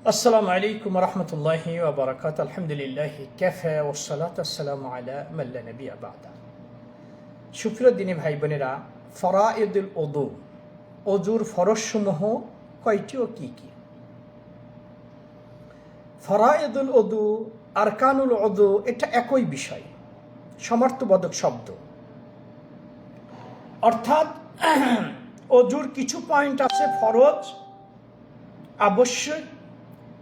আসসালামু আলাইকুম রহমতুল্লাহি ওয়া বারাকাতুহু আলহামদুলিল্লাহি কাফা ওয়াসসালাতু ওয়াসসালামু আলা মান লা নাবিয়্যা বা'দা। সুপ্রিয় দিনী ভাই বোনেরা, ফরায়েদুল ওযু, ওযুর ফরজসমূহ কয়টি ও কি কি? ফরায়েদুল ওযু, আরকানুল ওযু এটা একই বিষয়, সমার্থবোধক শব্দ। অর্থাৎ ওযুর কিছু পয়েন্ট আছে ফরজ, আবশ্যক,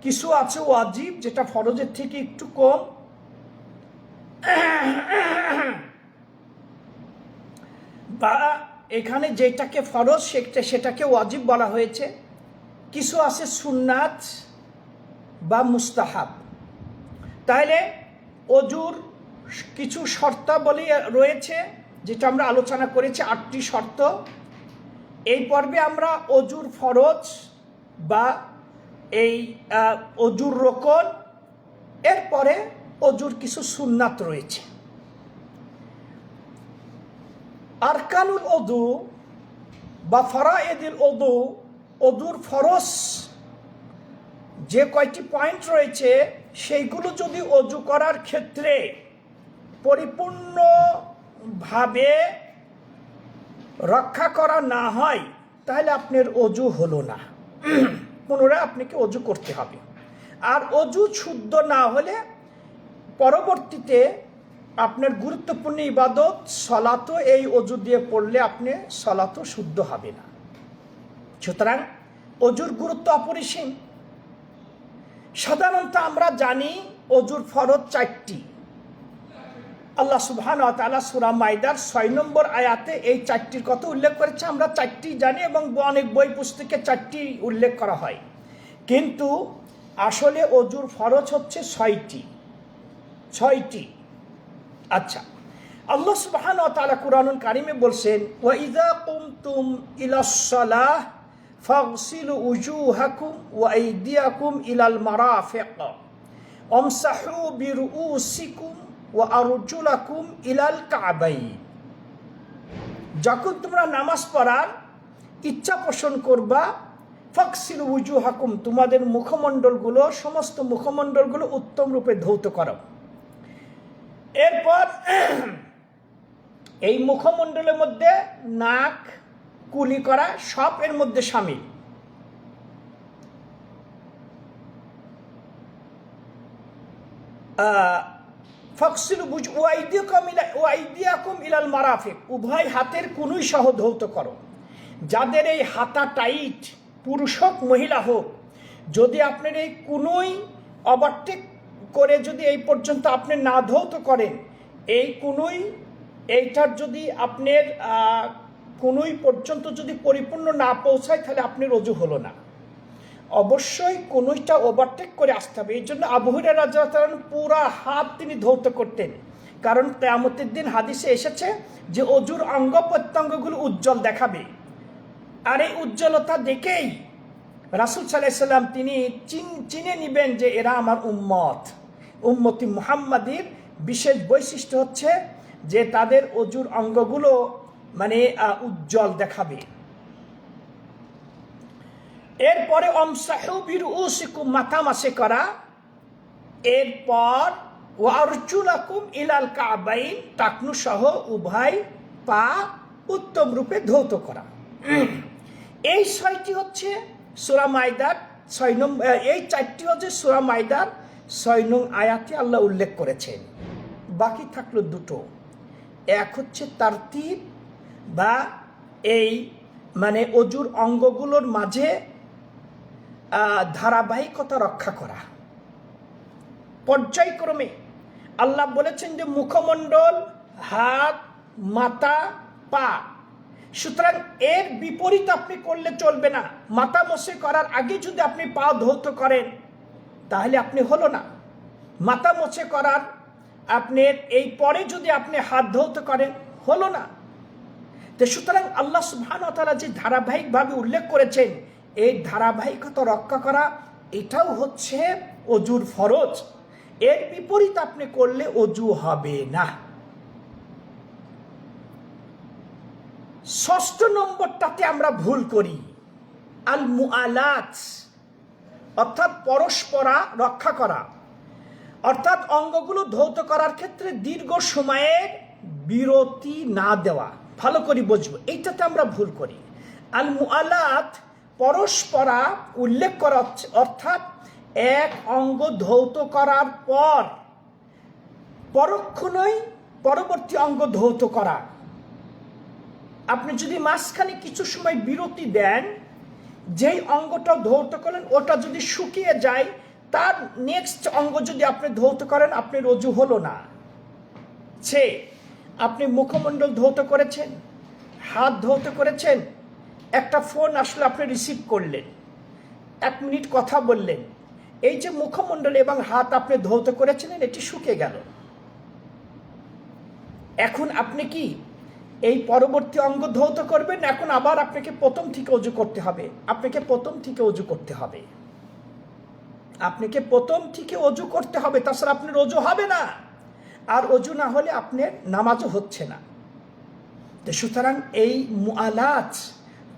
কিছু আছে ওয়াজিব যেটা ফরজের থেকে একটু কম, বা এখানে যেটাকে ফরজ সেটাকে ওয়াজিব বলা হয়েছে। কিছু আছে সুন্নাত বা মুস্তাহাব। তাহলে ওযুর কিছু শর্তাবলী রয়েছে যেটা আমরা আলোচনা করেছি, 8টি শর্ত। এই পর্বে আমরা ওযুর ফরজ বা এই ওযুর রকন, এরপরে ওযুর কিছু সুন্নাত রয়েছে। আরকানুল ওযু বা ফরায়েদুল ওযু, ওযুর ফরজ যে কয়টি পয়েন্ট রয়েছে সেইগুলো যদি ওযু করার ক্ষেত্রে পরিপূর্ণভাবে রক্ষা করা না হয় তাহলে আপনার ওযু হলো না, পুনরায় আপনাকে ওযু করতে হবে। আর ওযু শুদ্ধ না হলে পরবর্তীতে আপনার গুরুত্বপূর্ণ ইবাদত সালাতও এই ওযু দিয়ে পড়লে আপনি সালাতও শুদ্ধ হবে না। সুতরাং ওযুর গুরুত্ব অপরিসীম। সাধারণত আমরা জানি ওযুর ফরজ 4টি। আল্লাহ সুবহানাহু ওয়া তাআলা সূরা মাইদার 6 নম্বর আয়াতে এই 4টির কথা উল্লেখ করেছে। আমরা 4টি জানি এবং অনেক বই পুস্তকে 4টি উল্লেখ করা হয়, কিন্তু আসলে ওযুর ফরজ হচ্ছে 6টি। আচ্ছা, আল্লাহ সুবহানাহু ওয়া তাআলা কুরআনুল কারীমে বলছেন, ওয়া ইযা কুমতুম ইলাস সালাহ ফাগসিলু উজুহাকুম ওয়া আইদিয়াকুম ইলাল মারাফিক ওয়ামসাহু বিরুউসিকুম ওয়া আরজুলাকুম ইলাল কাবাইন। যখন তোমরা নামাজ পড়ার ইচ্ছা পোষণ করবা, ফাগসিলু উজুহাকুম, তোমাদের মুখমণ্ডলগুলো, সমস্ত মুখমণ্ডলগুলো উত্তম রূপে ধৌত করো। এরপর এই মুখমণ্ডলের মধ্যে নাক, কুলি করা সব এর মধ্যে শামিল। ফাগসিলু ওয়াইদিয়াকুম ইলাল মারাফিক, উভয় হাতের কুনুই সহ ধৌত করো। যাদের এই হাতা টাইট, পুরুষ হোক মহিলা হোক, যদি আপনার এই কুনুই ওভারটেক করে যদি এই পর্যন্ত আপনি না ধৌত করেন, এই কুনুই এইটার যদি আপনার কুনুই পর্যন্ত যদি পরিপূর্ণ না পৌঁছায় তাহলে আপনার ওযু হলো না। অবশ্যই কুনুইটা ওভারটেক করে আসতে হবে। এই জন্য আবু হুরায়রা রাদিয়াল্লাহু তাআলা পুরা হাত তিনি ধৌত করতেন, কারণ কিয়ামতের দিন হাদিসে এসেছে যে ওযুর অঙ্গ প্রত্যঙ্গগুলো উজ্জ্বল দেখাবে। আর এই উজ্জ্বলতা দেখেই রাসূল সাল্লাল্লাহু আলাইহি সাল্লাম তিনি চিনে নিবেন যে এরা আমার উম্মতি মুহাম্মাদির বিশেষ বৈশিষ্ট্য হচ্ছে যে তাদের ওযুর অঙ্গগুলো মানে উজ্জ্বল দেখাবে। এরপরে ওয়ামসাহু বিরুউসিকুম, মাথা মাসে করা। এরপর ওয়া আরজুলাকুম ইলাল কাবাইন, টাকনু সহ উভয় পা উত্তম রূপে ধৌত করা। এই 6টি হচ্ছে সূরা মাইদার 6 নম্বর, এই 4টি হচ্ছে সূরা মাইদার 6 নং আয়াতে আল্লাহ উল্লেখ করেছেন। বাকি থাকলো 2টো। এক হচ্ছে তারতিব বা এই মানে ওযুর অঙ্গগুলোর মাঝে ধারাবাহিকতা রক্ষা করা, পর্যায়ক্রমে। আল্লাহ বলেছেন যে মুখমণ্ডল, হাত, মাথা, পা। সুতরাং এর বিপরীত আপনি করলে চলবে না। মাথা মসে করার আগে যদি আপনি পা ধৌত করেন তাহলে আপনি হলো না। মাথা মসে করার আপনার এই পরে যদি আপনি হাত ধৌত করেন হলো না। তো সুতরাং আল্লাহ সুবহানাহু ওয়া তাআলা যে ধারাবাহিকভাবে উল্লেখ করেছেন, এই ধারাবাহিকতা রক্ষা করা এটাও হচ্ছে ওযুর ফরজ। এর বিপরীত আপনি করলে ওযু হবে না। 6 নম্বরটাতে আমরা ভুল করি, আল মুআলাত, অর্থাৎ পরস্পরা রক্ষা করা, অর্থাৎ অঙ্গগুলো ধৌত করার ক্ষেত্রে দীর্ঘ সময়ের বিরতি না দেওয়া। ভালো করে বুঝবো, এইটাতে আমরা ভুল করি। আল মুআলাত পরস্পরা উল্লেখ করা অর্থাৎ এক অঙ্গ ধৌত করার পর পরক্ষণেই পরবর্তী অঙ্গ ধৌত করা। আপনি যদি মাঝখানে কিছু সময় বিরতি দেন, যেই অঙ্গটা ধৌত করেন ওটা যদি শুকিয়ে যায়, তার নেক্সট অঙ্গ যদি আপনি ধৌত করেন, আপনার অজু হলো না। সে আপনি মুখমণ্ডল ধৌত করেছেন, হাত ধৌত করেছেন, একটা ফোন আসলে আপনি রিসিভ করলেন, 1 মিনিট কথা বললেন, এই যে মুখমণ্ডল এবং হাত আপনি ধৌত করেছিলেন এটি শুকিয়ে গেল। এখন আপনি কি এই পরবর্তী অঙ্গ ধৌত করবেন? এখন আবার আপনাকে প্রথম থেকে অজু করতে হবে, আপনাকে প্রথম থেকে অজু করতে হবে, আপনাকে প্রথম থেকে অজু করতে হবে, তাছাড়া আপনার অজু হবে না। আর অজু না হলে আপনার নামাজও হচ্ছে না। তো সুতরাং এই মুআলাত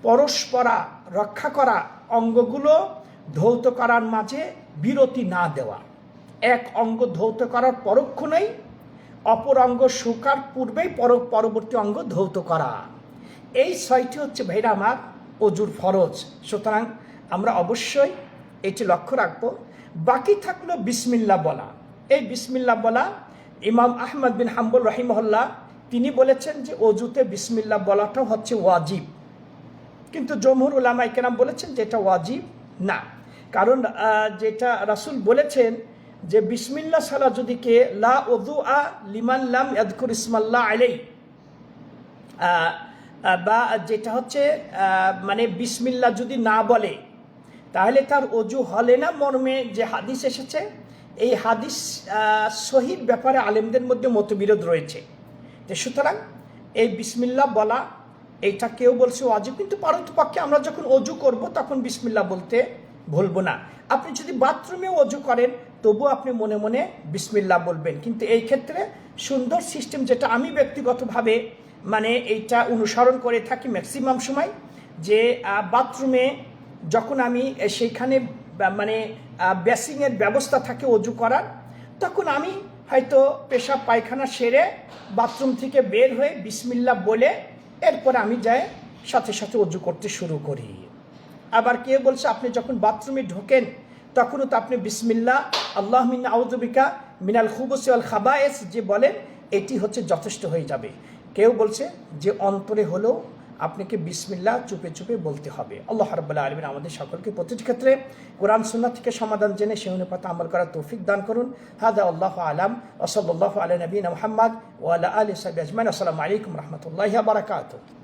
পরস্পরা রক্ষা করা, অঙ্গগুলো ধৌত করার মাঝে বিরতি না দেওয়া, এক অঙ্গ ধৌত করার পরক্ষণেই অপর অঙ্গ শুকার পূর্বেই পরবর্তী অঙ্গ ধৌত করা, এই 6টি হচ্ছে ভাইরা আমার অজুর ফরজ। সুতরাং আমরা অবশ্যই এটি লক্ষ্য রাখবো। বাকি থাকলো বিসমিল্লাহ বলা। এই বিসমিল্লাহ বলা ইমাম আহমদ বিন হাম্বল রাহিমাহুল্লাহ তিনি বলেছেন যে অজুতে বিসমিল্লাহ বলাটাও হচ্ছে ওয়াজিব, কিন্তু জমহুর উলামায়ে কেরাম বলেছেন যে এটা ওয়াজিব না। কারণ যেটা রাসূল বলেছেন যে বিসমিল্লাহ ছাড়া যদি কে লা উযুআ লিমান লাম ইয়াযকুর ইসমাল্লাহ আলাইহি, বা যেটা হচ্ছে মানে বিসমিল্লাহ যদি না বলে তাহলে তার অজু হলে না মর্মে যে হাদিস এসেছে, এই হাদিস সহিহ ব্যাপারে আলেমদের মধ্যে মতবিরোধ রয়েছে। তো সুতরাং এই বিসমিল্লাহ বলা এইটা কেউ বলছে ওয়াজিব, কিন্তু পারন্তপক্ষে আমরা যখন অজু করব তখন বিসমিল্লাহ বলতে ভুলবো না। আপনি যদি বাথরুমে অজু করেন তবু আপনি মনে মনে বিসমিল্লাহ বলবেন, কিন্তু এই ক্ষেত্রে সুন্দর সিস্টেম যেটা আমি ব্যক্তিগতভাবে মানে এইটা অনুসরণ করে থাকি ম্যাক্সিমাম সময়, যে বাথরুমে যখন আমি সেইখানে মানে বেসিংয়ের ব্যবস্থা থাকে অজু করার, তখন আমি হয়তো পেশাব পায়খানা সেরে বাথরুম থেকে বের হয়ে বিসমিল্লাহ বলে এরপরে আমি যাই সাথে সাথে অজু করতে শুরু করি। আবার কে বলছে আপনি যখন বাথরুমে ঢোকেন তখনও তো আপনি বিসমিল্লাহ আল্লাহুম্মা আউযু বিকা মিনাল খুবুসি ওয়াল খাবায়েস যে বলেন এটি হচ্ছে যথেষ্ট হয়ে যাবে। কেউ বলছে যে অন্তরে হলেও আপনাকে বিসমিল্লাহ চুপে চুপে বলতে হবে। আল্লাহ রাব্বুল আলামিন আমাদের সকলকে প্রতিটি ক্ষেত্রে কোরআন সুন্নাহ থেকে সমাধান জেনে সেই অনুপাতে আমল করার তৌফিক দান করুন। হাদা আল্লাহু আলাম ওয়া সাল্লাল্লাহু আলা নবিয়িনা মুহাম্মদ ওয়া আলা আলিহি ওয়া সাহবিহি আজমাইন। আসসালামু আলাইকুম ওয়া রাহমাতুল্লাহি ওয়া বারাকাতুহু।